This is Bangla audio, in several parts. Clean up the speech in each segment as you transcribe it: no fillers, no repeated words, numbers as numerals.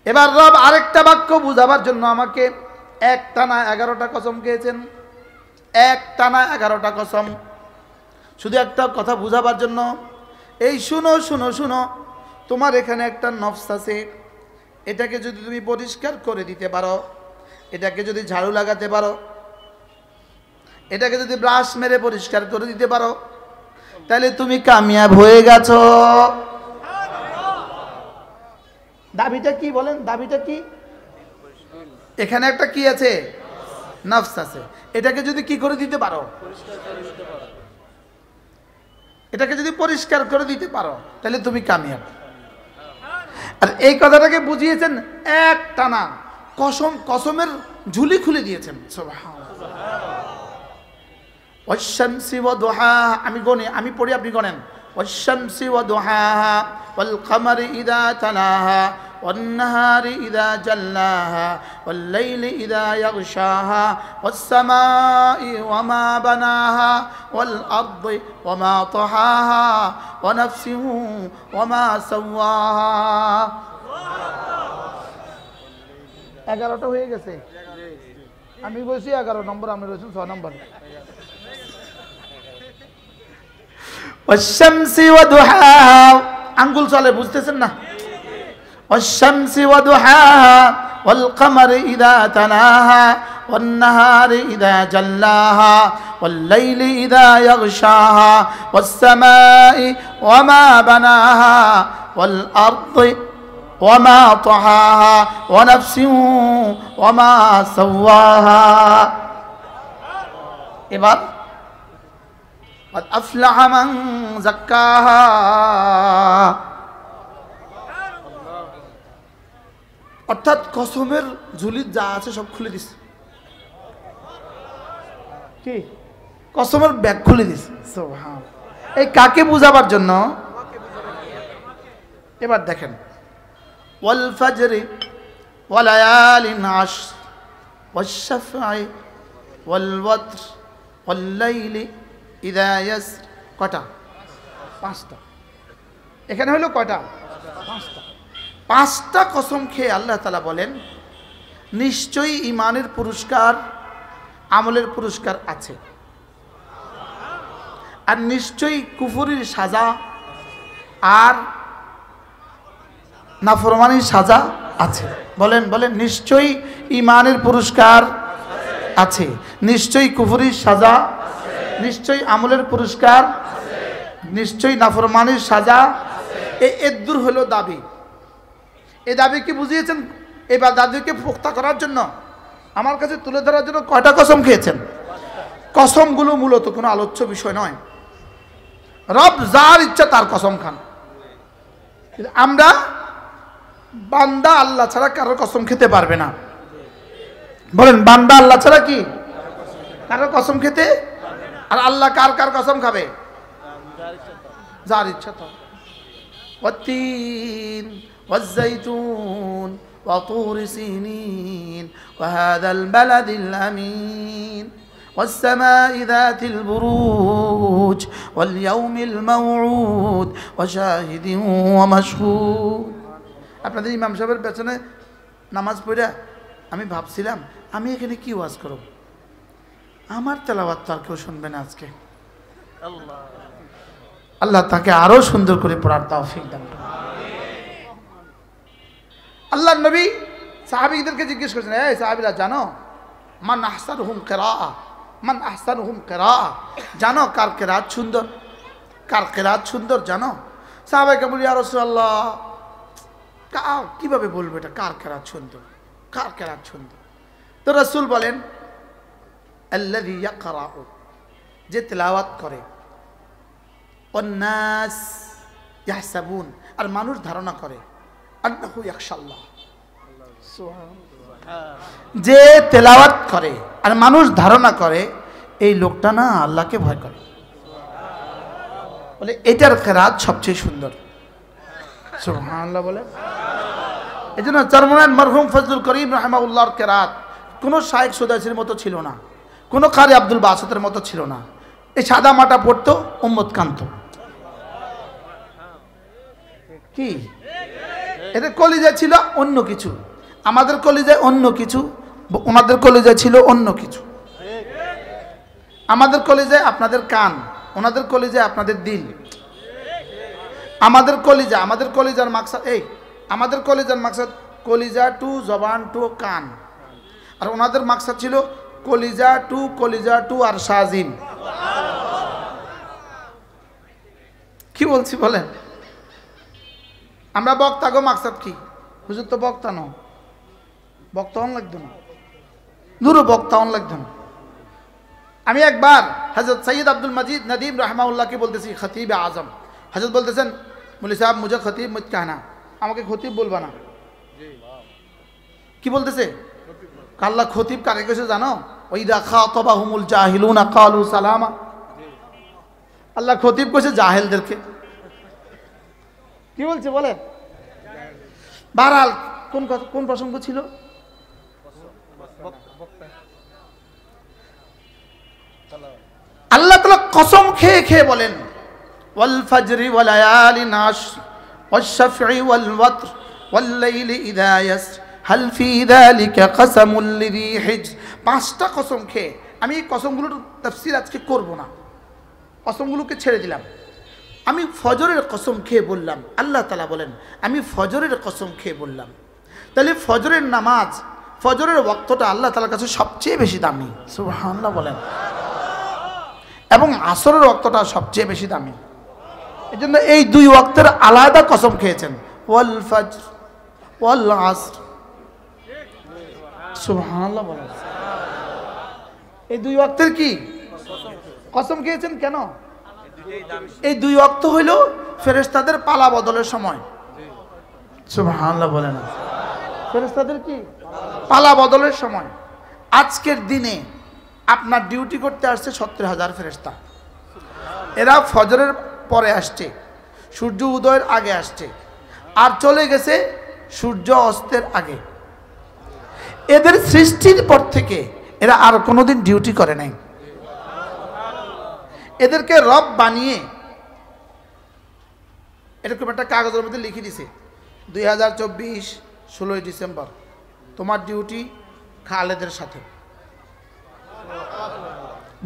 এবার রব আরেকটা বাক্য বুঝাবার জন্য আমাকে এক টানা 11টা কসম খেয়েছেন, এক টানা 11টা কসম, শুধু একটা কথা বুঝাবার জন্য। এই শুনো শুনো শুনো, তোমার এখানে একটা নফস আছে, এটাকে যদি তুমি পরিষ্কার করে দিতে পারো, এটাকে যদি ঝাড়ু লাগাতে পারো, এটাকে যদি ব্রাশ মেরে পরিষ্কার করে দিতে পারো, তাহলে তুমি কামিয়াব হয়ে গেছো। দাবিটা কি বলেন? দাবিটা কি? এখানে একটা কি আছে? নফস আছে। এটাকে যদি কি করে দিতে পারো, এটাকে যদি পরিষ্কার করে দিতে পারো, তাহলে তুমি কামিয়াব। আর এই কথাটাকে বুঝিয়েছেন এক টানা কসম, কসমের ঝুলি খুলে দিয়েছেন। ওয়াশ-শামসি ওয়া দুহাহা, আমি গনি, আমি পড়ি, আপনি গনেন। ওয়াশ-শামসি ওয়া দুহাহা ওয়াল কমারি ইযা তালাহা ওয়ান নাহারি ইযা জাল্লাহা ওয়াল লাইলি ইযা ইয়াগশাহা ওয়াস সামাই ওয়া মা বানাহা ওয়াল আরদি ওয়া মা তাহাহা ওয়া নাফসিন ওয়া মা সাওয়াহা। 11টা হয়ে গেছে। আমি বলছি 11 নম্বর, আপনি বলছেন 6 নম্বর। ওয়াশ-শামসি ওয়া দুহাহা, আঙ্গুল চলে, বুঝতেছেন না? ওয়াশ-শামসি ওয়া দুহাহা ওয়াল কমারি ইযা তালাহা ওয়ান নাহারি ইযা জাল্লাহা ওয়াল লাইলি ইযা ইয়াগশাহা ওয়াস সামাই ওয়া মা বানাহা ওয়াল আরদি ওয়া মা তাহাহা ওয়া নাফসিন ওয়া মা সাওয়াহা। এবার قد أفلح من زكاها, অর্থাৎ কসমের ঝুলির যা আছে সব খুলে দিছে। কি? কসমের ব্যাগ খুলে দিছে। সুবহান। এই কাকে বুঝাবার জন্য? এবার দেখেন, ওয়াল ফাজরি ওয়া লায়ালিন আশর ওয়াশ শাফঈ ওয়াল ওয়াতর ওয়াল লাইলি ইযা ইয়াসর। কয়টা? 5টা। এখানে হলো কয়টা? 5টা। 5টা কসম খেয়ে আল্লাহ তাআলা বলেন নিশ্চয়ই ঈমানের পুরস্কার, আমলের পুরস্কার আছে, আর নিশ্চয়ই কুফরির সাজা আর নাফরমানির সাজা আছে। বলেন বলেন, নিশ্চয়ই ঈমানের পুরস্কার আছে, নিশ্চয়ই কুফরির সাজা, নিশ্চয়ই আমলের পুরস্কার, নিশ্চয়ই নাফরমানির সাজা। এই দূর হলো দাবি। এই দাবি কি বুঝিয়েছেন? এবার দাবিকে পোক্তা করার জন্য, আমার কাছে তুলে ধরার জন্য কয়টা কসম খেয়েছেন? কসমগুলো মূলত কোনো আলোচ্য বিষয় নয়। রব যার ইচ্ছা তার কসম খান। আমরা বান্দা আল্লাহ ছাড়া কারোর কসম খেতে পারবে না। বলেন, বান্দা আল্লাহ ছাড়া কি কারোর কসম খেতে? আর আল্লাহ কার কার কসম খাবে? যার ইচ্ছা তার। ওয়াত-তিন ওয়াজ-যাইতুন ওয়া তুরি সিনিন ওয়া হাযাল বালাদিল আমিন ওয়াস-সামাই যাতিল বুরুজ ওয়াল ইয়াউমিল মাউউদ ওয়া শাহিদিন ওয়া মাশহুদ। আপনাদের ইমাম সাহেবের পেছনে নামাজ পড়া আমি ভাবছিলাম আমি এখানে কি ওয়াজ করব, আমার তেলাওয়াত তো আর কেউ শুনবে না আজকে। আল্লাহ তাকে আরো সুন্দর করে পড়ার তৌফিক দান করুন। আল্লাহ নবী সাহাবীদেরকে জিজ্ঞেস করেছেন, এই সাহাবীরা জানো মান আহসানুহুম কিরাআ, মান আহসানুহুম কিরাআ, জানো কার কিরাত সুন্দর, কার কিরাত সুন্দর জানো? সাহাবায়ে বলি, ইয়া রাসূলুল্লাহ কিভাবে বলবো এটা কার কিরাত সুন্দর, কার কিরাত সুন্দর? তো রাসূল বলেন, আল্লাযী ইয়াকরাউ, যে তেলাওয়াত করে, ওয়ান্নাস ইয়াহসাবুন, আর মানুষ ধারণা করে, আন্নাহু ইয়াখশাল্লাহ, যে তেলাওয়াত করে আর মানুষ ধারণা করে এই লোকটা না আল্লাহকে ভয় করে, বলে এটার কিরাত সবচেয়ে সুন্দর। সুবহানাল্লাহ বলে। এজন্য চরমনায় মরহুম ফজলুল করিম রাহিমাহুল্লাহর কিরাত কোনো শায়েখ সুদাইসির মতো ছিল না, কোনো কারি আব্দুল বাসিতের মতো ছিল না। এই সাদা মাটা পড়তো, উম্মত কান্ত। কি এদের কলিজা ছিল অন্য কিছু, আমাদের কলিজায় অন্য কিছু, ওনাদের কলিজায় ছিল অন্য কিছু। আমাদের কলিজায় আপনাদের কান, ওনাদের কলিজায় আপনাদের দিল। আমাদের কলিজার মাকসাদ আমাদের কলিজার মাকসাদ কলিজা টু জবান টু কান, আর ওনাদের মাকসাদ ছিল কলিজা টু আর শাজিম। কি বলছি বলেন? আমরা বক্তা গো, মাকসাদ কি? হুজুর তো বক্তা ন, বক্তা হন লাগতো না, দূর বক্তা হন লাগতো না। আমি একবার হযরত সৈয়দ আব্দুল মজিদ নদীম রহমাউল্লাহকে বলতেছি, খতিব আজম। হযরত বলতেছেন, মৌলী সাহেব মুঝে খতিব মত कहना, আমাকে খতিব বলবা না। কি বলতেছে? আল্লাহ খতিব কাকে কইছে জানো? ওয়াইদা খাতাবাহুমুল জাহিলুনা ক্বালু সালামা। আল্লাহ খতিব কইছে জাহেলদেরকে। কি বলছে বলে? বারহাল কোন প্রসঙ্গ ছিল? আল্লাহ তাআলা কসম খেয়ে খেয়ে বলেন, ওয়াল ফাজরি ওয়া লায়ালিন আশর ওয়াশ শাফঈ ওয়াল ওয়াতর ওয়াল লাইলি ইযা ইয়াসর হাল ফি যালিকা কসমুল লিযী হিজর। পাঁচটা কসম খেয়ে, আমি এই কসমগুলোর তাফসীর আজকে করব না, কসমগুলোকে ছেড়ে দিলাম। আমি ফজরের কসম খেয়ে বললাম, আল্লাহ তাআলা বলেন আমি ফজরের কসম খেয়ে বললাম। তাহলে ফজরের নামাজ, ফজরের ওয়াক্তটা আল্লাহ তাআলার কাছে সবচেয়ে বেশি দামি, সুবহানাল্লাহ বলেন। এবং আসরের ওয়াক্তটা সবচেয়ে বেশি দামি। এই জন্য এই দুই ওয়াক্তের আলাদা কসম খেয়েছেন, ওয়াল ফজর ওয়াল আসর, সুবহানাল্লাহ বলেন। এই দুই ওয়াক্তের কি কসম খেয়েছেন কেন? এই দুই ওয়াক্ত হইল ফেরেশতাদের পালা বদলের সময়, সুবহানাল্লাহ বলেন। ফেরেশতাদের কি পালা বদলের সময়। আজকের দিনে আপনার ডিউটি করতে আসছে 70,000 ফেরেশতা। এরা ফজরের পরে আসছে, সূর্য উদয়ের আগে আসছে, আর চলে গেছে সূর্য অস্তের আগে। এদের সৃষ্টির পর থেকে এরা আর কোনোদিন ডিউটি করে নাই। এদেরকে রব বানিয়ে এরকম একটা কাগজের মধ্যে লিখে দিছে, 2024 16 ডিসেম্বর তোমার ডিউটি খালেদের সাথে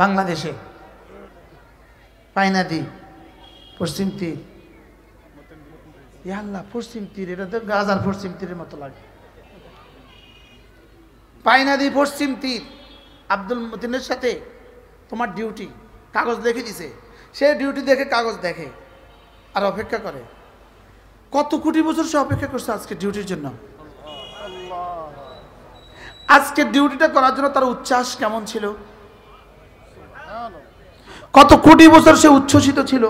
বাংলাদেশে, পাইনাদি পশ্চিম তীর। আল্লাহ, পশ্চিম তীর, এটা তো গাজার পশ্চিম তীরের মতো লাগে। পাইনাদি পশ্চিম তীর, আব্দুল মতিনের সাথে তোমার ডিউটি, কাগজ লিখে দিছে। সে ডিউটি দেখে কাগজ দেখে আর অপেক্ষা করে। কত কোটি বছর সে অপেক্ষা করছে আজকে ডিউটির জন্য। আজকে ডিউটিটা করার জন্য তার উচ্ছ্বাস কেমন ছিল? কত কোটি বছর সে উচ্ছ্বসিত ছিল,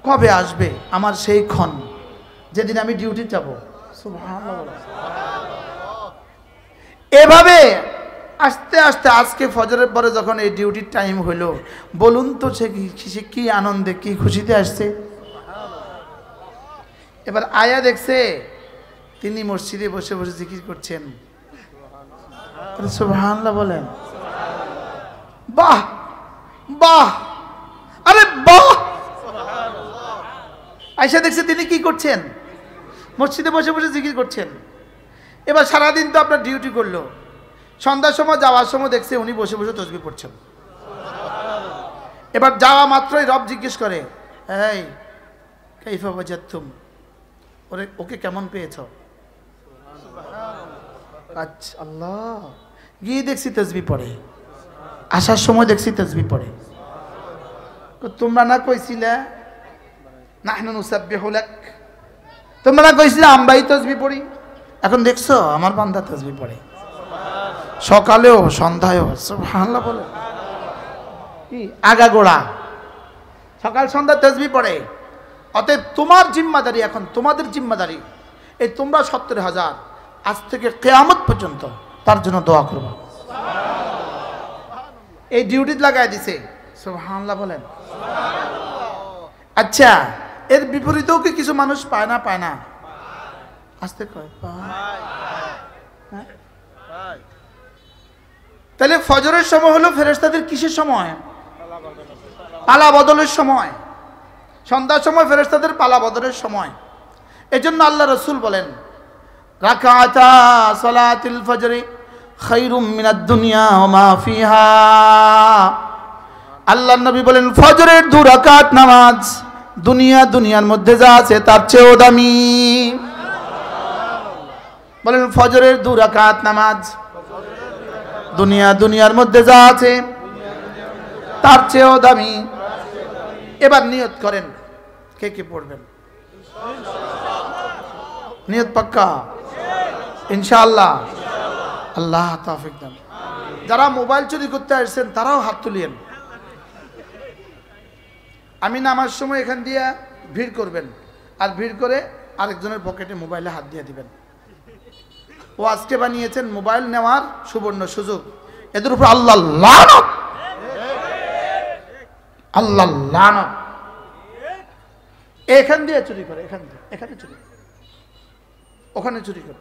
কবে আসবে আমার সেই ক্ষণ যেদিন আমি ডিউটি যাব। সুবহানাল্লাহ। এভাবে আস্তে আস্তে আজকে ফজরের পরে যখন এই ডিউটির টাইম হইল, বলুন তো সে কি আনন্দে, কি খুশিতে আসছে। এবার আয়া দেখছে তিনি মসজিদে বসে বসে জিকির করছেন, সুবহানাল্লাহ বলেন। বাহ বাহ, আরে বাহ। আয়েশা দেখছে তিনি কি করছেন, মসজিদে বসে বসে জিকির করছেন। এবার সারাদিন তো আপনার ডিউটি করলো, সন্ধ্যার সময় যাওয়ার সময় দেখছে উনি বসে বসে তাসবিহ পড়ছেন। এবার যাওয়া মাত্রই রব জিজ্ঞেস করে, এই কাইফা ওয়াজাদতুম, ওকে কেমন পেয়েছ? আচ্ছা আল্লাহ, গিয়ে দেখছি তাসবিহ পড়ে, আসার সময় দেখছি তাসবিহ পড়ে। তোমরা না কইছিলে নাহনু নুসাব্বিহু লাক, তোমরা না কইছিলে আমরাই তাসবিহ পড়ি, এখন দেখছো আমার বান্দা তাসবিহ পড়ে, সকালেও সন্ধ্যায়ও। সুবহানাল্লাহ বলে কি আগাগোড়া সকাল সন্ধ্যা তাসবিহ পড়ে। অতএব তোমার জিম্মাদারি, এখন তোমাদের জিম্মাদারি, এই তোমরা 70,000 আজ থেকে কিয়ামত পর্যন্ত তার জন্য দোয়া করবা। এই ডিউটি লাগাই দিছে। সুবহানাল্লাহ বলেন। আচ্ছা, এর বিপরীতেও কি কিছু মানুষ পায় না? পায় না, আসতে কয় পায়। তাহলে ফজরের সময় হলো ফেরেশতাদের কিসের সময়? পালা বদলের সময়। সন্ধ্যার সময় ফেরেশতাদের পালা বদলের সময়। এজন্য আল্লাহ রাসূল বলেন রাকাতা সালাতুল ফজরি খায়রুম মিনাদ দুনিয়া ওয়া মা ফিহা। আল্লাহর নবী বলেন ফজরের 2 রাকাত নামাজ দুনিয়ার মধ্যে যা আছে তার চেয়েও দামি। বলেন ফজরের 2 রাকাত নামাজ দুনিয়ার মধ্যে যা আছে তার চেয়েও দামি। এবার নিয়ত করেন কে কে পড়বেন? নিয়ত পাক্কা ইনশাআল্লাহ। আল্লাহ তৌফিক দান। যারা মোবাইল চুরি করতে আসছেন তারাও হাত তুলিয়েন। আমি নামার সময় এখান দিয়ে ভিড় করবেন, আর ভিড় করে আরেকজনের পকেটে মোবাইলে হাত দিয়ে দিবেন। ও আজকে বানিয়েছেন মোবাইল নেওয়ার সুবর্ণ সুযোগ, এদের উপর আল্লাহ লানত, আল্লাহ লানত। এখান দিয়ে চুরি করে, এখান দিয়ে, এখানে চুরি করে, ওখানে চুরি করে,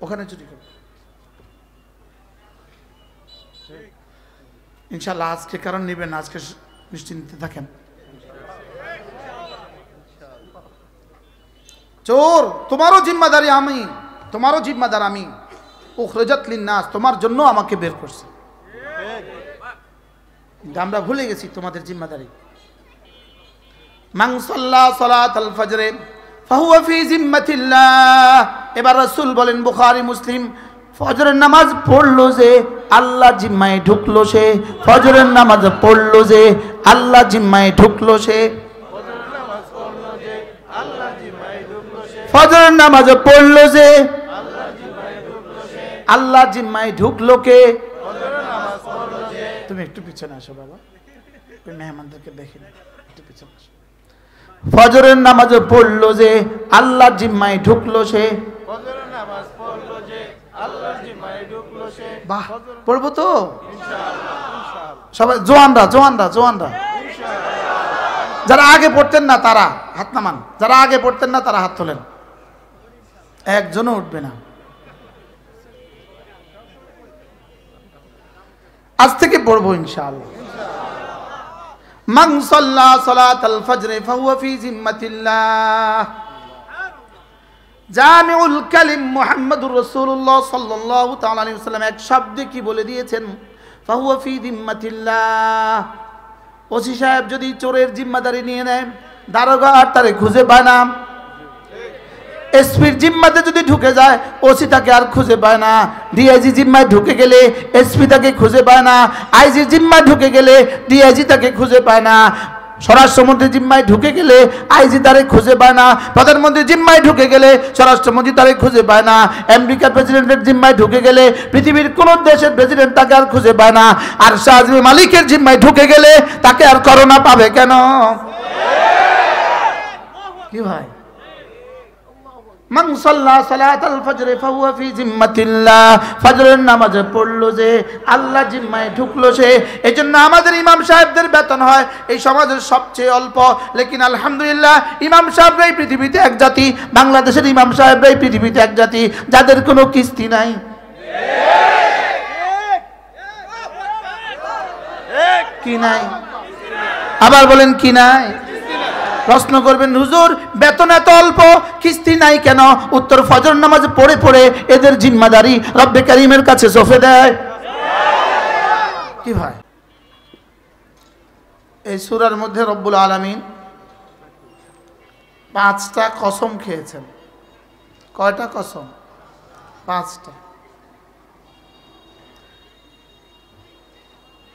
ওখানে চুরি করে। ইনশাআল্লাহ আজকে কারণ নেবেন, আজকে নিশ্চিন্তে থাকেন। চোর তোমারও জিম্মাদারি আমি, তোমারও জিম্মাদার আমি। উখরাজাত লিন্নাস, তোমার জন্য আমাকে বের করছে। আমরা ভুলে গেছি তোমাদের জিম্মাদারি। মান সাল্লা সালাতাল ফজরে ফাহুয়া ফি জিম্মাতিল্লাহ। এবার রাসূল বলেন বুখারী মুসলিম, ফজরের নামাজ পড়লো যে আল্লাহ জিম্মায় ঢুকলো সে। ফজরের নামাজ পড়লো যে আল্লাহ জিম্মায় ঢুকলো সে। ফজরের নামাজ পড়লো যে আল্লাহ জিম্মায় ঢুকলো কে? তুমি একটু পিছনে আসো বাবা, ওই মেহমানদেরকে দেখি না, একটু পিছনে আসো। ফজরের নামাজ পড়লো যে আল্লাহ জিম্মায় ঢুকলো সে। বাহ, পড়বো তো সবাই? জোয়ানরা যারা আগে পড়তেন না তারা হাত নামান, যারা আগে পড়তেন না তারা হাত তোলেন। একজনও উঠবে না। আজ থেকে পড়বো ইনশাআল্লাহ। মান সাল্লা সালাতাল ফজরে ফাহুয়া ফি জিম্মাতিল্লাহ। জামিউল কালিম মুহাম্মদুর রাসূলুল্লাহ সাল্লাল্লাহু তাআলা আলাইহি ওয়াসাল্লাম এক শব্দে কি বলে দিয়েছেন? ফাহুয়া ফি জিম্মাতিল্লাহ। ওসি সাহেব যদি চোরের জিম্মাদারি নিয়ে নেয়, দারোগা আর তারে খুঁজে পায় না। এসপির জিম্মাতে যদি ঢুকে যায়, ওসি তাকে আর খুঁজে পায় না। ডিআইজি জিম্মায় ঢুকে গেলে এসপি তাকে খুঁজে পায় না। আইজি জিম্মায় ঢুকে গেলে ডিআইজি তাকে খুঁজে পায় না। স্বরাষ্ট্রমন্ত্রী জিম্মায় ঢুকে গেলে আইজি তারে খুঁজে পায় না। প্রধানমন্ত্রী জিম্মায় ঢুকে গেলে স্বরাষ্ট্রমন্ত্রী তারে খুঁজে পায় না। আমেরিকার প্রেসিডেন্টের জিম্মায় ঢুকে গেলে পৃথিবীর কোন দেশের প্রেসিডেন্ট তাকে আর খুঁজে পায় না। আর শাহজাহান মালিকের জিম্মায় ঢুকে গেলে তাকে আর করোনা পাবে কেন? কি ভাই? মান সাল্লা সালাতাল ফজরে ফাহুয়া ফি জিম্মাতিল্লাহ। ফজরের নামাজ পড়লো যে আল্লাহ জিম্মায় ঢুকলো সে। এজন্য আমাদের ইমাম সাহেবদের বেতন হয় এই সমাজের সবচেয়ে অল্প, লেকিন আলহামদুলিল্লাহ ইমাম সাহেবরাই পৃথিবীতে এক জাতি, বাংলাদেশের ইমাম সাহেবরাই পৃথিবীতে এক জাতি যাদের কোনো কিস্তি নাই। কি নাই? আবার বলেন কি নাই? প্রশ্ন করবেন হুজুর বেতন এত অল্প, কিস্তি নাই কেন? উত্তর, ফজর নামাজ পড়ে পড়ে এদের জিম্মাদারি রব্বে কারীমের কাছে সঁপে দেয়। কি ভাই? এই সূরার মধ্যে রব্বুল আলামিন 5টা কসম খেয়েছেন। কয়টা কসম? 5টা।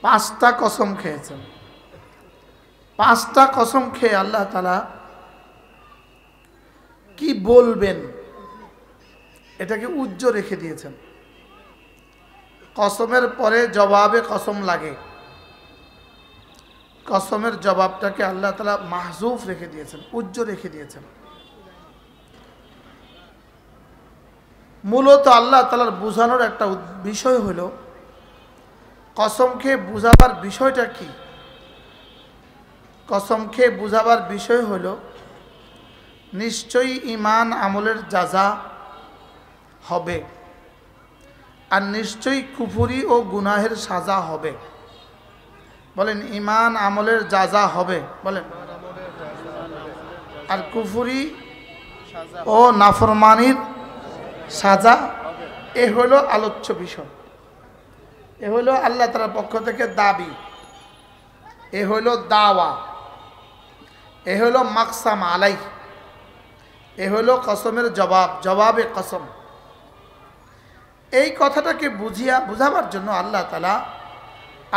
5টা কসম খেয়েছেন। 5টা কসম খেয়ে আল্লাহ তাআলা কি বলবেন এটাকে উজ্জ্বল রেখে দিয়েছেন। কসমের পরে জবাবে কসম লাগে, কসমের জবাবটাকে আল্লাহ তাআলা মাহজুফ রেখে দিয়েছেন, উজ্জ্বল রেখে দিয়েছেন। মূলত আল্লাহ তাআলার বোঝানোর একটা বিষয় হলো, কসম খেয়ে বুঝাবার বিষয়টা কি? কসম খেয়ে বুঝাবার বিষয় হলো নিশ্চয়ই ঈমান আমলের যাজা হবে, আর নিশ্চয়ই কুফরি ও গুনাহের সাজা হবে। বলেন ঈমান আমলের যাজা হবে, বলেন। আর কুফরি ও নাফরমানির সাজা। এ হলো আলোচ্য বিষয়, এ হলো আল্লাহ তাআলার পক্ষ থেকে দাবি, এ হলো দাওয়া, এ হলো মাকসাম আলাই, এ হলো কসমের জবাব, জবাবে কসম। এই কথাটাকে বুঝাবার জন্য আল্লাহ তাআলা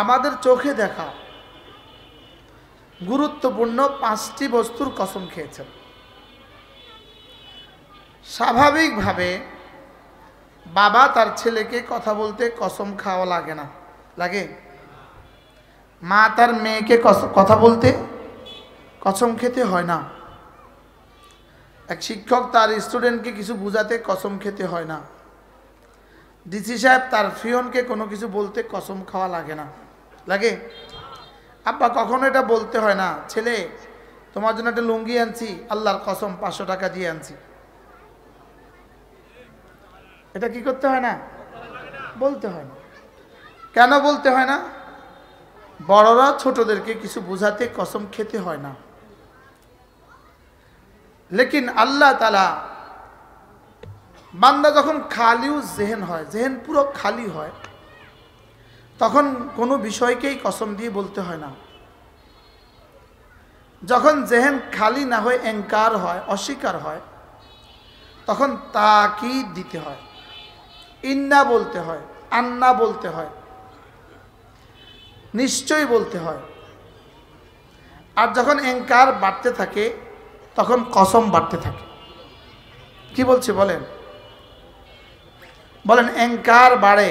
আমাদের চোখে দেখা গুরুত্বপূর্ণ 5টি বস্তুর কসম খেয়েছেন। স্বাভাবিকভাবে বাবা তার ছেলেকে কথা বলতে কসম খাওয়া লাগে না, লাগে? মা তার মেয়েকে কথা বলতে কসম খেতে হয় না। এক শিক্ষক তার স্টুডেন্টকে কিছু বোঝাতে কসম খেতে হয় না। ডিসি সাহেব তার ফিয়নকে কোনো কিছু বলতে কসম খাওয়া লাগে না, লাগে? আব্বা কখনো এটা বলতে হয় না, ছেলে তোমার জন্য একটা লুঙ্গি আনছি, আল্লাহর কসম 500 টাকা দিয়ে আনছি। এটা কি করতে হয় না? বলতে হয় না। কেন বলতে হয় না? বড়রা ছোটদেরকে কিছু বোঝাতে কসম খেতে হয় না। লেকিন আল্লাহ তাআলা বান্দা যখন খালিউ জেহেন হয়, জেহেন পুরো খালি হয়, তখন কোনো বিষয়কেই কসম দিয়ে বলতে হয় না। যখন জেহেন খালি না হয়, ইনকার হয়, অস্বীকার হয়, তখন তাকিদ দিতে হয়, ইন্না বলতে হয়, আন্না বলতে হয়, নিশ্চয় বলতে হয়। আর যখন ইনকার বাড়তে থাকে তখন কসম বাড়তে থাকে। কি বলছি বলেন? বলেন, ইনকার বাড়ে,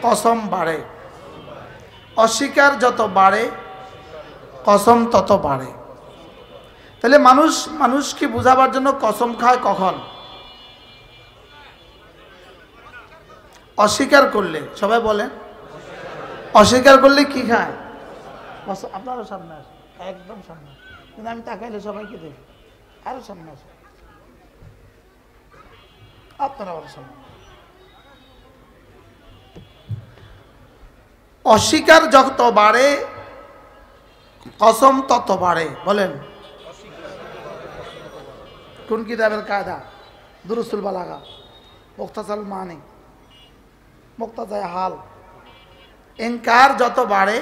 কসম বাড়ে। অস্বীকার যত বাড়ে কসম তত বাড়ে। তাহলে মানুষকে বুঝাবার জন্য কসম খায় কখন? অস্বীকার করলে। সবাই বলেন, অস্বীকার করলে কি খায়? আপনারও সামনে আসে, একদম সামনে। কিন্তু আমি তাকাইলে সবাইকে দেখি। আরো সামনে আসে, আপনারা আরো সামনে। অস্বীকার যত বাড়ে কসম তত বাড়ে। বলেন, কোন কিতাবের কায়দা? দুরুসুল বালাগা, মুখতাসারুল মানি, মুক্তাজায়ে হাল। ইনকার যত বাড়ে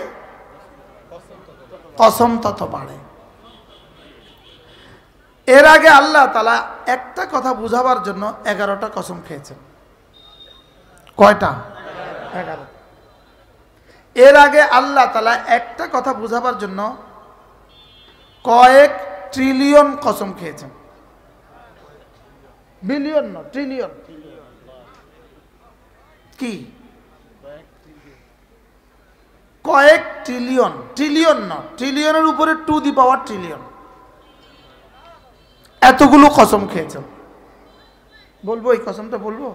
কসম তত বাড়ে। এর আগে আল্লাহ তাআলা একটা কথা বুঝাবার জন্য 11টা কসম খেয়েছেন। কয়টা? 11। এর আগে আল্লাহ তাআলা একটা কথা বুঝাবার জন্য কয়েক ট্রিলিয়ন কসম খেয়েছেন। বিলিয়ন না, ট্রিলিয়ন। কি? কয়েক ট্রিলিয়ন, ট্রিলিয়ন না, ট্রিলিয়নের উপরে টু দি পাওয়ার ট্রিলিয়ন, এতগুলো কসম খেয়েছেন। বলবো এই কসমটা বলবো?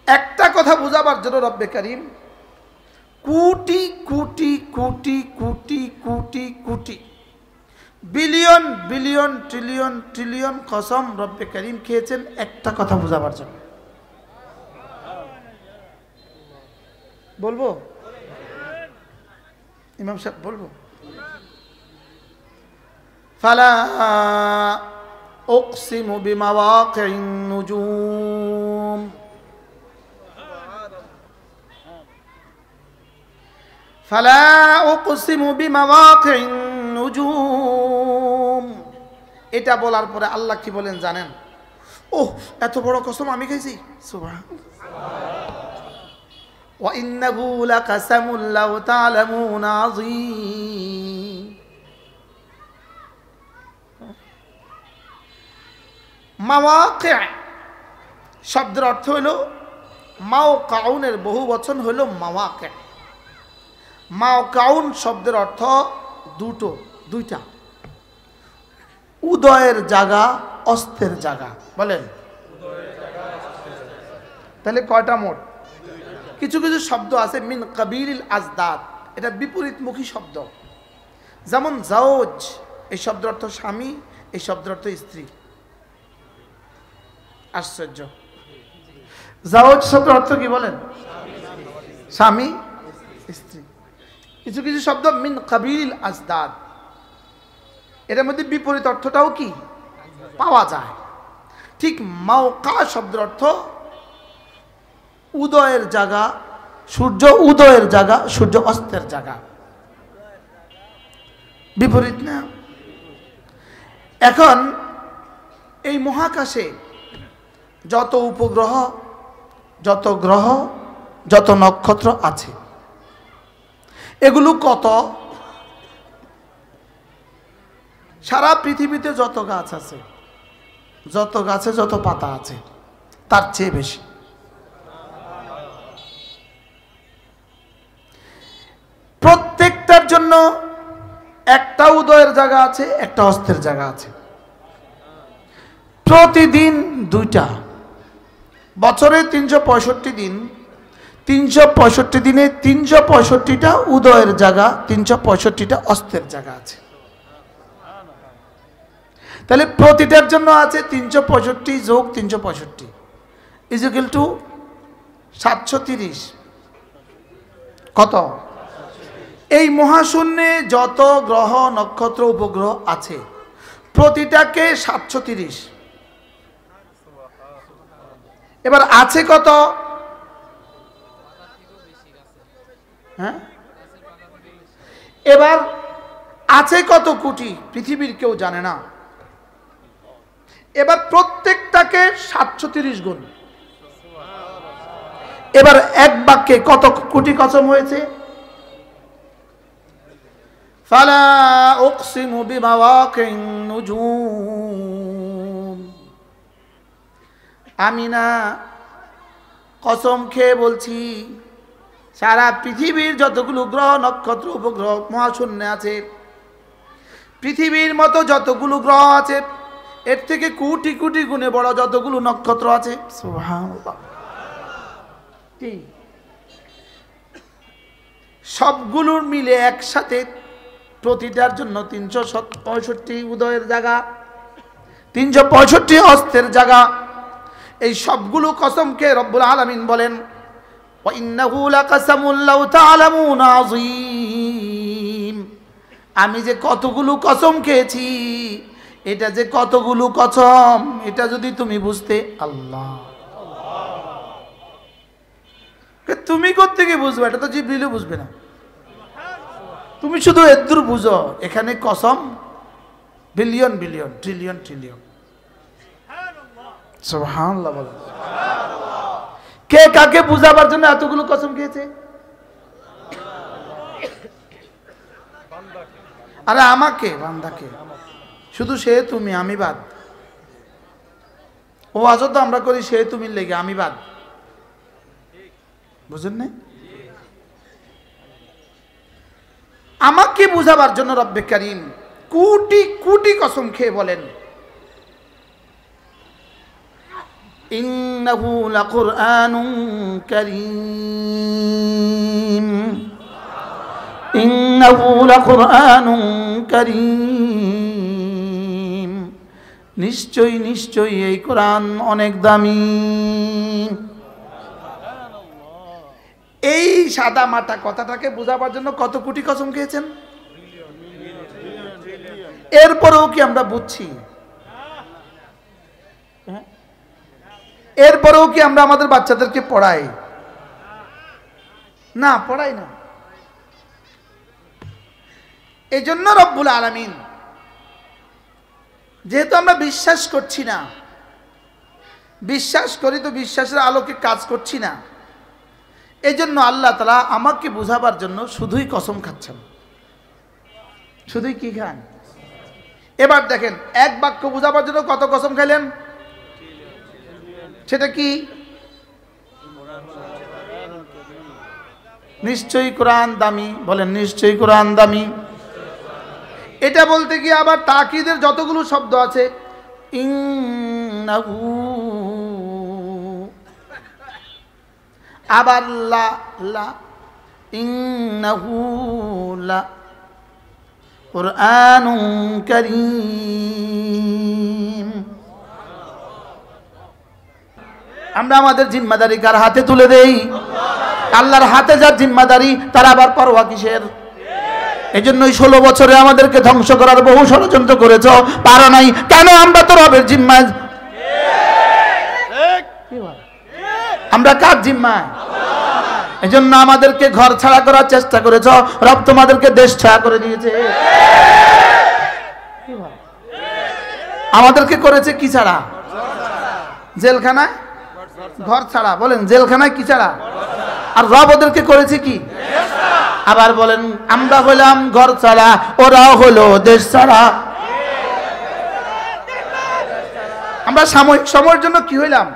একটা কথা বুঝাবার জন্য রব্বে কারীম crore crore crore crore crore crore billion billion trillion trillion কসম রব্বে কারীম খেয়েছেন একটা কথা বুঝাবার জন্য। বলবো ইমাম সাহেব? বলবো? ফালা উকসিমু বিমাওয়াকিন নুজুম, ফালা উকসিমু বিমাওয়াকিন নুজুম। এটা বলার পরে আল্লাহ কি বলেন জানেন? ওহ, এত বড় কসম আমি খাইছি। সুবহানাল্লাহ। ওয়া ইন্নাহু লাকাসামুন লাউ তা'লামুন আযীম। মাওয়াকি' শব্দের অর্থ হলো মাওকাউনের বহু বচন হলো মাওয়াকি'। মাওকাউন শব্দের অর্থ দুইটা, উদয়ের জায়গা, অস্তের জায়গা। বলেন, তাহলে কয়টা মোট? কিছু কিছু শব্দ আছে মিন কাবিলিল আজদাদ, এটা বিপরীতমুখী শব্দ। যেমন জাওজ, এই শব্দের অর্থ স্বামী, এই শব্দের অর্থ স্ত্রী। আশ্চর্য। জাওজ শব্দের অর্থ কি বলেন? স্বামী, স্ত্রী। কিছু কিছু শব্দ মিন কাবিল আজদাদ, এটার মধ্যে বিপরীত অর্থটাও কি পাওয়া যায়। ঠিক মাওকা শব্দের অর্থ উদয়ের জায়গা, সূর্য উদয়ের জায়গা, সূর্য অস্তের জায়গা, বিপরীত না? এখন এই মহাকাশে যত উপগ্রহ, যত গ্রহ, যত নক্ষত্র আছে, এগুলো কত? সারা পৃথিবীতে যত গাছ আছে, যত গাছে যত পাতা আছে, তার চেয়ে বেশি। প্রত্যেকটার জন্য একটা উদয়ের জায়গা আছে, একটা অস্তের জায়গা আছে। প্রতিদিন দুইটা, বছরে 365 দিন, 365 দিনে 365টা উদয়ের জায়গা, 365টা অস্তের জায়গা আছে। তাহলে প্রতিটার জন্য আছে 365 যোগ 365 ইকুয়াল টু 730। কত? এই মহাশূন্যে যত গ্রহ, নক্ষত্র, উপগ্রহ আছে, প্রতিটাকে 730। এবার আছে কত? হ্যাঁ, এবার আছে কত কোটি? পৃথিবীর কেউ জানে না। এবার প্রত্যেকটাকে 730 গুণ। এবার এক বাক্যে কত কোটি কসম হয়েছে? ফালা উকসিমু বিমাওয়াকিন নুজুম, আমি না কসম খেয়ে বলছি, সারা পৃথিবীর যতগুলো গ্রহ, নক্ষত্র, উপগ্রহ মহাশূন্যে আছে, পৃথিবীর মতো যতগুলো গ্রহ আছে, এর থেকে কোটি কোটি গুণে বড় যতগুলো নক্ষত্র আছে, সুবহানাল্লাহ, সবগুলোর মিলে একসাথে প্রতিটার জন্য 365 উদয়ের জায়গা, 365 অস্তের জায়গা। এই সবগুলো কসমকে রব্বুল আলামিন বলেন, ওয়া ইন্নাহু লাকাসামুল লাউ তা'লামুন আযীম, আমি যে কতগুলো কসম খেয়েছি, এটা যে কতগুলো কসম, এটা যদি তুমি বুঝতে। আল্লাহ, তুমি কোত্থেকে বুঝবে? এটা তো জিবরিলও বুঝবে না। তুমি শুধু এদ্দুর বুঝো, এখানে কসম বিলিয়ন বিলিয়ন, ট্রিলিয়ন ট্রিলিয়ন। সুবহানাল্লাহ বলো। কে কাকে বুঝাবার জন্য এতগুলো কসম খেয়েছে? আরে আমাকে, বান্দাকে। শুধু সে তুমি আমি বাদ। ও আজ তো আমরা করি সে তুমি লেগে, আমি বাদ। বুঝেন নাই? আমাকে বুঝাবার জন্য রব্বে কারীম কোটি কোটি কসম খেয়ে বলেন, ইন্নাহু লাকুরআনুন কারীম, ইন্নাহু লাকুরআনুন কারীম, নিশ্চয়ই নিশ্চয়ই এই কোরআন অনেক দামি। এই সাদা মাটা কথাটাকে বোঝাবার জন্য কত কোটি কসম খেয়েছেন? এরপরেও কি আমরা বুঝছি? এরপরেও কি আমরা আমাদের বাচ্চাদেরকে পড়াই? না, পড়াই না। এই জন্য রব্বুল আলামিন, যেহেতু আমরা বিশ্বাস করছি না, বিশ্বাস করি তো বিশ্বাসের আলোকে কাজ করছি না, এই জন্য আল্লাহ তাআলা আমাকে বুঝাবার জন্য শুধুই কসম খাচ্ছেন। শুধুই কি খান? এবার দেখেন, এক বাক্য বুঝাবার জন্য কত কসম খাইলেন? সেটা কি? নিশ্চয়ই কোরআন দামি। বলেন নিশ্চয়ই কোরআন দামি। এটা বলতে গিয়ে আবার তাকিদের যতগুলো শব্দ আছে, ইন্নাহু, আবার লা লা, ইন্নাহু লা কুরআনুন কারীম। আমরা আমাদের জিম্মাদারি কার হাতে তুলে দেই? আল্লাহর হাতে যার জিম্মাদারি তার আবার পরোয়া কিসের? এজন্যই 16 বছরে আমাদেরকে ধ্বংস করার বহু ষড়যন্ত্র করেছ, পারো নাই কেন? আমরা তো রবের জিম্মায়। আমরা কার জিম্মায়? এজন্য আমাদেরকে ঘর ছাড়া করার চেষ্টা করেছ, রব তোমাদেরকে দেশ ছাড়া করে দিয়েছে। আমাদেরকে করেছে কি ছাড়া? জেলখানায় ঘর ছাড়া। বলেন জেলখানায় কি ছাড়া? আর রব ওদেরকে করেছে কি? আবার বলেন আমরা হলাম ঘর ছাড়া, ওরাও হলো দেশ ছাড়া। আমরা সাময়িক সময়ের জন্য কি হইলাম?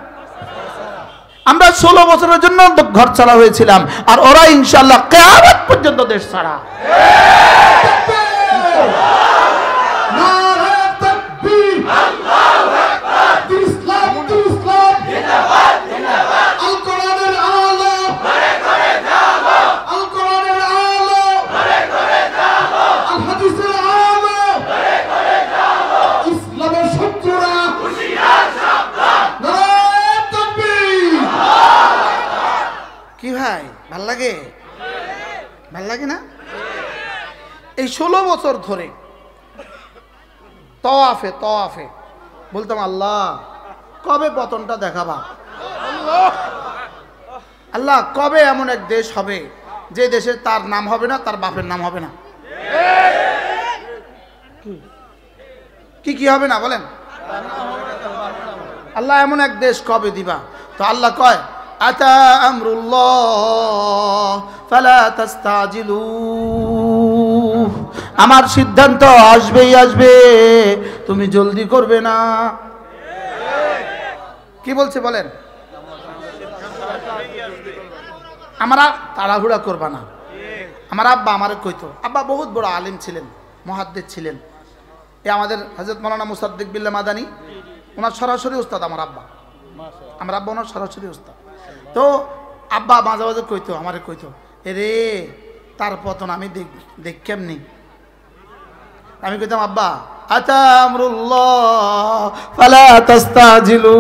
আমরা 16 বছরের জন্য ঘর ছাড়া হয়েছিলাম, আর ওরা ইনশাআল্লাহ কিয়ামত পর্যন্ত দেশ ছাড়া। কি ভাই ভাল লাগে? ভাল লাগে না? এই 16 বছর ধরে তওয়াফে বলতাম আল্লাহ কবে পতনটা দেখাবা, আল্লাহ কবে এমন এক দেশ হবে যে দেশে তার নাম হবে না, তার বাপের নাম হবে না। কি হবে না বলেন? আল্লাহ এমন এক দেশ কবে দিবা? তো আল্লাহ কয় আতা আমরুল্লাহ ফালা তাস্তাজিলু, আমার সিদ্ধান্ত আসবেই আসবে, তুমি জলদি করবে না। কি বলছে বলেন? আমরা তাড়াহুড়া করবা না। আমার আব্বা আমারে কইতো, আব্বা বহুত বড় আলিম ছিলেন, মুহাদ্দিস ছিলেন। এই আমাদের হযরত মাওলানা মুসাদ্দিক বিল্লাহ মাদানী, ওনার সরাসরি উস্তাদ আমার আব্বা। আমার আব্বা ওনার সরাসরি উস্তাদ। তো আব্বা মাঝে মাঝে কইতো, আমারে কইতো, এরে তার পতন আমি দেখ কেমনি। আমি কইতাম আব্বা আতা আমরুল্লাহ ফালা তাস্তাজিলু।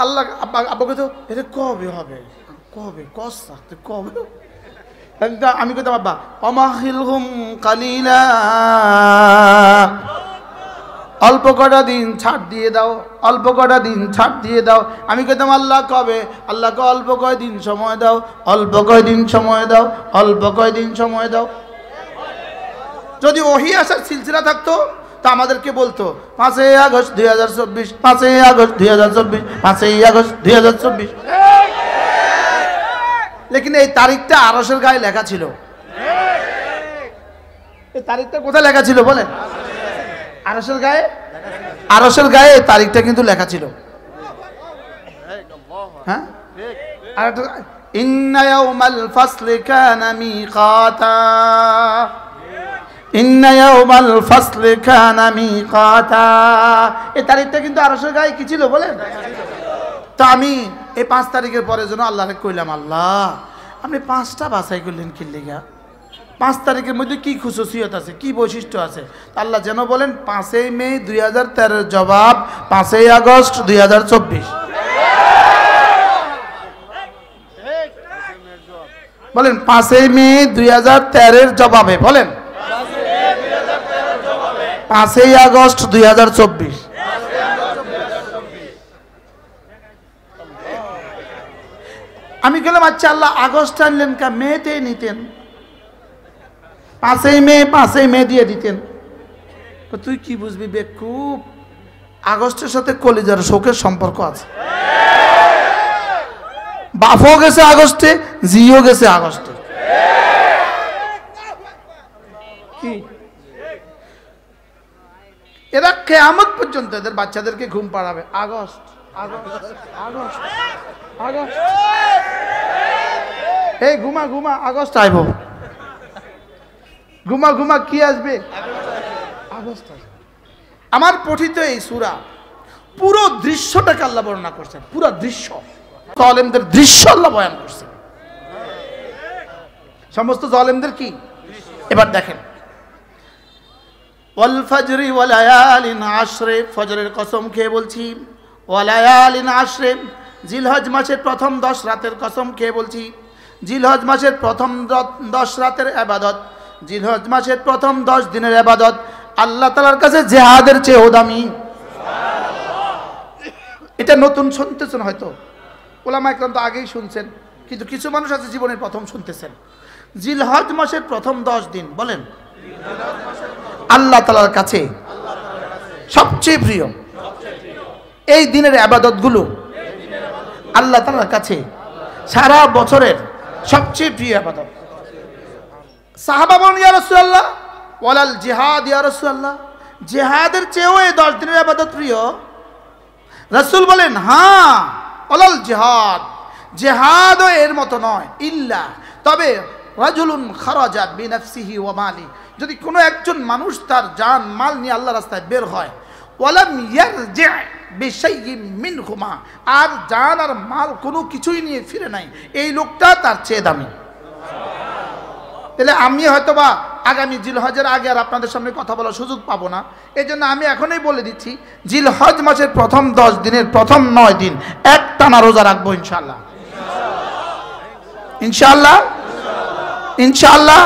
আল্লাহ আব্বা কইতো এরে কবে হবে, কবে কষ্ট কবে? আমি কইতাম আব্বা অমাহিলহুম কালিলা, অল্প কটা দিন ছাড় দিয়ে দাও, অল্প কটা দিন ছাড় দিয়ে দাও। আমি কইতাম আল্লাহ কবে? আল্লাহকে অল্প কয়দিন সময় দাও, অল্প কয়দিন সময় দাও, অল্প কয়দিন সময় দাও। যদি ওহি আসার সিলসিলা থাকতো তা আমাদেরকে বলতো 5ই আগস্ট 2024, 5ই আগস্ট 2024, 5ই আগস্ট 2024। লেকিন এই তারিখটা আরশের গায়ে লেখা ছিল। এই তারিখটা কোথায় লেখা ছিল বলেন? আরশের গায়ে। আরশের গায়ে এই তারিখটা কিন্তু লেখা ছিল। হ্যাঁ, আর ইন্না ইয়াউমাল ফাসলি কানা মিকাতা, ইন্না ইয়াউমাল ফাসলি কানা মিকাতা। এই তারিখটা কিন্তু আরশের গায়ে কি ছিল বলেন? তো আমি এই 5 তারিখের পরে যেন আল্লাহকে কইলাম, আল্লাহ আপনি 5টা বাছাই করলেন কি লিগা? 5 তারিখের মধ্যে কি খুশুসিয়ত আছে, কি বৈশিষ্ট্য আছে? আল্লাহ যেন বলেন 5ই মে 2013 জবাব 5ই আগস্ট 2024। বলেন 5ই মে 2013 জবাবে বলেন 5ই আগস্ট 2024। আমি গেলাম আচ্ছা আল্লাহ আগস্ট আনলেন কা? মেতে নিতেন, 5ই মে দিয়ে দিতেন। তুই কি বুঝবি বেকুব, আগস্টের সাথে কলিজার শোকের সম্পর্ক আছে। বাপও গেছে আগস্টে, জিও গেছে আগস্টে। কি এরা কিয়ামত পর্যন্ত এদের বাচ্চাদেরকে ঘুম পাড়াবে আগস্ট আগস্ট আগস্ট আগস্ট। এই ঘুমা ঘুমা আগস্ট আইব, ঘুমা ঘুমা কি আসবে? আগস্ট আসবে। আমার পঠিত এই সূরা পুরো দৃশ্যটাকে আল্লাহ বর্ণনা করছেন, পুরো দৃশ্য, জালেমদের দৃশ্য আল্লাহ বয়ান করছেন, সমস্ত জালেমদের কি। এবার দেখেন ওয়াল ফাজরি ওয়া লায়ালিন আশরে, ফজরের কসম খেয়ে বলছি, ওয়া লায়ালিন আশরে, জিলহজ মাসের প্রথম 10 রাতের কসম খেয়ে বলছি, জিলহজ মাসের প্রথম 10 রাতের ইবাদত, জিলহজ মাসের প্রথম 10 দিনের ইবাদত আল্লাহ তাআলার কাছে জিহাদের চেয়েও দামি। এটা নতুন শুনতেছেন হয়তো, ওলামা একরাম তো আগেই শুনছেন, কিন্তু কিছু মানুষ আছে জীবনের প্রথম শুনতেছেন। জিলহজ মাসের প্রথম 10 দিন বলেন আল্লাহ তাআলার কাছে সবচেয়ে প্রিয়। এই দিনের ইবাদতগুলো আল্লাহ তাআলার কাছে সারা বছরের সবচেয়ে প্রিয় ইবাদত। সাহাবা বলেন ইয়া রাসূলুল্লাহ ওয়ালাল জিহাদ ইয়া রাসূলুল্লাহ, জিহাদের চেয়েও এই 10 দিনের ইবাদত প্রিয়? রাসূল বলেন হ্যাঁ, ওয়ালাল জিহাদ, জিহাদও এর মতো নয়, ইল্লা তবে রাজুলুন খারাজা বিনাফসিহি ওয়া মালি, যদি কোনো একজন মানুষ তার জান মাল নিয়ে আল্লাহর রাস্তায় বের হয়, ওয়ালাম ইয়ারজি বিশাইইন মিনহুমা, আর জান আর মাল কোনো কিছুই নিয়ে ফিরে নাই, এই লোকটা তার চেয়ে দামি। তাহলে আমি হয়তোবা আগামী জিলহজের আগে আর আপনাদের সামনে কথা বলার সুযোগ পাবো না, এই জন্য আমি এখনই বলে দিচ্ছি জিলহজ মাসের প্রথম 10 দিনের প্রথম 9 দিন একটানা রোজা রাখবো ইনশাআল্লাহ, ইনশাআল্লাহ, ইনশাআল্লাহ।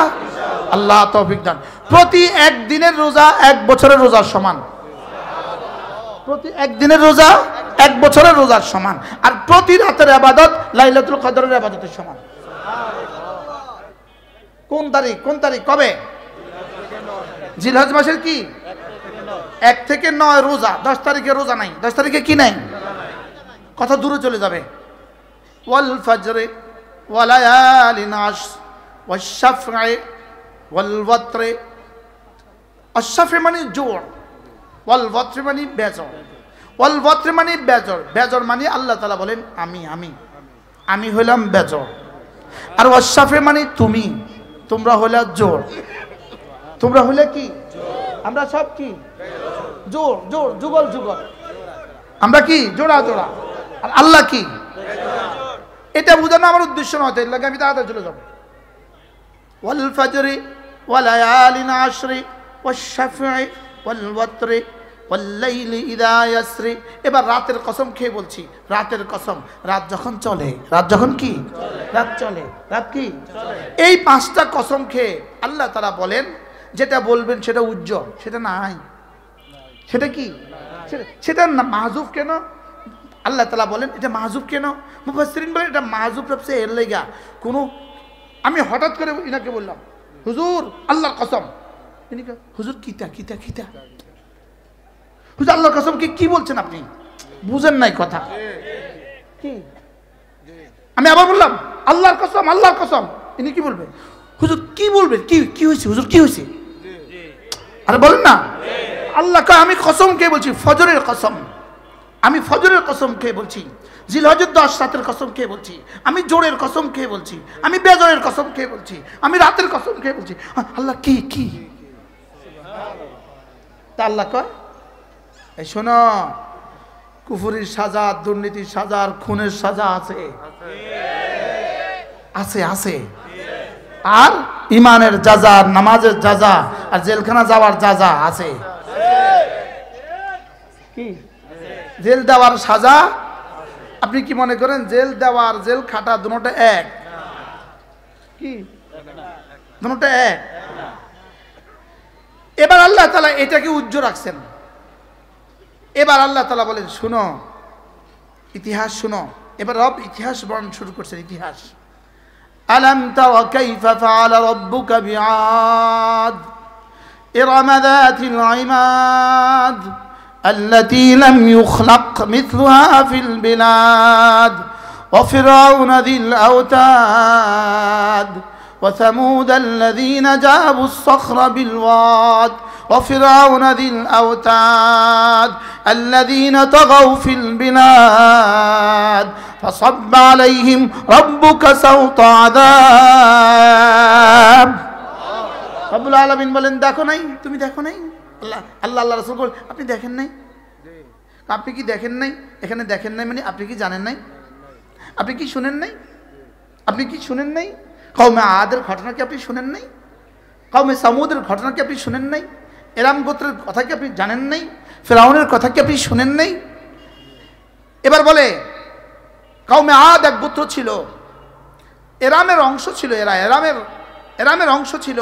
আল্লাহ তৌফিক দান। প্রতি এক দিনের রোজা 1 বছরের রোজার সমান, প্রতি এক দিনের রোজা 1 বছরের রোজার সমান, আর প্রতি রাতের ইবাদত লাইলাতুল কদরের ইবাদতের সমান। কোন তারিখ, কোন তারিখ, কবে? জিলহজ মাসের কি 1 থেকে 9 রোজা, 10 তারিখে রোজা নাই, 10 তারিখে কি নাই, কথা দূরে চলে যাবে। ওয়াল ফজরে ওয়া লায়ালিন আশর ওয়াশ শাফঈ ওয়াল ওয়াতরে, আশ-শাফঈ মানে জোর, ওয়াল ওয়াতরে মানে বেজর, ওয়াল ওয়াতরে মানে বেজর, বেজর মানে আল্লাহ তাআলা বলেন আমি আমি আমি হইলাম বেজর, আর ওয়াশ-শাফঈ মানে তুমি, তোমরা হইলা জোর, তোমরা হইলে কি, আমরা সব কি জোর, জোর যুগল যুগল, আমরা কি জোড়া জোড়া, আর আল্লাহ কি। এটা বোঝানো আমার উদ্দেশ্য নয়, এর লাগে আমি তাড়াতাড়ি চলে যাব। ওয়াল ফজরি ওয়া লায়ালিন আশরি ওয়াশ শাফঈ ওয়াল ওয়াতরি ওয়াল লাইলি ইযা ইয়াসরি। এবার রাতের কসম খেয়ে বলছি, রাতের কসম, রাত যখন চলে, রাত যখন কি রাত চলে, রাত কি এই 5টা কসম খেয়ে আল্লাহ তাআলা বলেন যেটা বলবেন সেটা উজ্জ্বল, সেটা নাই, সেটা কি, সেটা না মাহজুব কেন? আল্লাহ তাআলা বলেন এটা মাহজুব কেন? মুফাসসিরিন বলেন এটা মাহজুব রাখছে এর লাগা, কোনো আমি হঠাৎ করে ইনাকে বললাম হুজুর আল্লাহর কসম, ইনি হুজুর কিতা কিতা কিতা, হুজুর আল্লাহর কসম কি বলছেন আপনি, বুঝেন নাই কথা কি? আমি আবার বললাম আল্লাহর কসম, আল্লাহর কসম, ইনি কি বলবেন, হুজুর কি বলবেন, কি কি হয়েছে হুজুর, কি হয়েছে? আরে বলেন না, আল্লাহ কয় আমি কসম খেয়ে বলছি, ফজরের কসম, আমি ফজরের কসম খেয়ে বলছি, জিলহজের 10 রাতের কসম খেয়ে বলছি, আমি জোরের কসম খেয়ে বলছি, আমি বেজরের কসম খেয়ে বলছি, আমি রাতের কসম খেয়ে বলছি। আল্লাহ কি কি? তা আল্লাহ কয় এই শোনো, কুফরির সাজা, দুর্নীতির সাজা, আর খুনের সাজা আছে, আছে আছে, আর ইমানের যাজা, নামাজের যাজা, আর জেলখানা যাওয়ার যাজা আছে। কি জেল দেওয়ার সাজা? আপনি কি মনে করেন জেল দেওয়ার জেল খাটা দুটোটা এক? কি দুটোটা এক? এবার আল্লাহ তাআলা এটাকে উজ্জ্বল রাখছেন। এবার আল্লাহ তাআলা বলেন শুনো, ইতিহাস শুনো। এবার রব ইতিহাস বর্ণনা শুরু করছেন, ইতিহাস। আলাম তারা কাইফা ফাআলা রাব্বুকা বিআদ ইরম যাতিল ইমাদ التي لم يخلق مثلها في البلاد وفرعون ذي الأوتاد وثمود الذين جابوا الصخر بالواد وفرعون ذي الأوتاد الذين طغوا في البلاد فصب عليهم ربك سوط عذاب। রব্বুল আলামিন বলেন দেখো নাই, তুমি দেখো নাই, আল্লাহ রাসূল বলেন আপনি দেখেন নাই, আপনি কি দেখেন নাই? এখানে দেখেন নাই মানে আপনি কি জানেন নাই, আপনি কি শুনেন নাই, আপনি কি শুনেন নাই? কওমে আদের ঘটনা কি আপনি শুনেন নাই? কওমে সামুদের ঘটনা কি আপনি শুনেন নাই? এরাম গোত্রের কথা কি আপনি জানেন নাই? ফেরাউনের কথা কি আপনি শুনেন নাই? এবার বলে কওমে আদ এক গোত্র ছিল, এরামের অংশ ছিল, এরামের অংশ ছিল।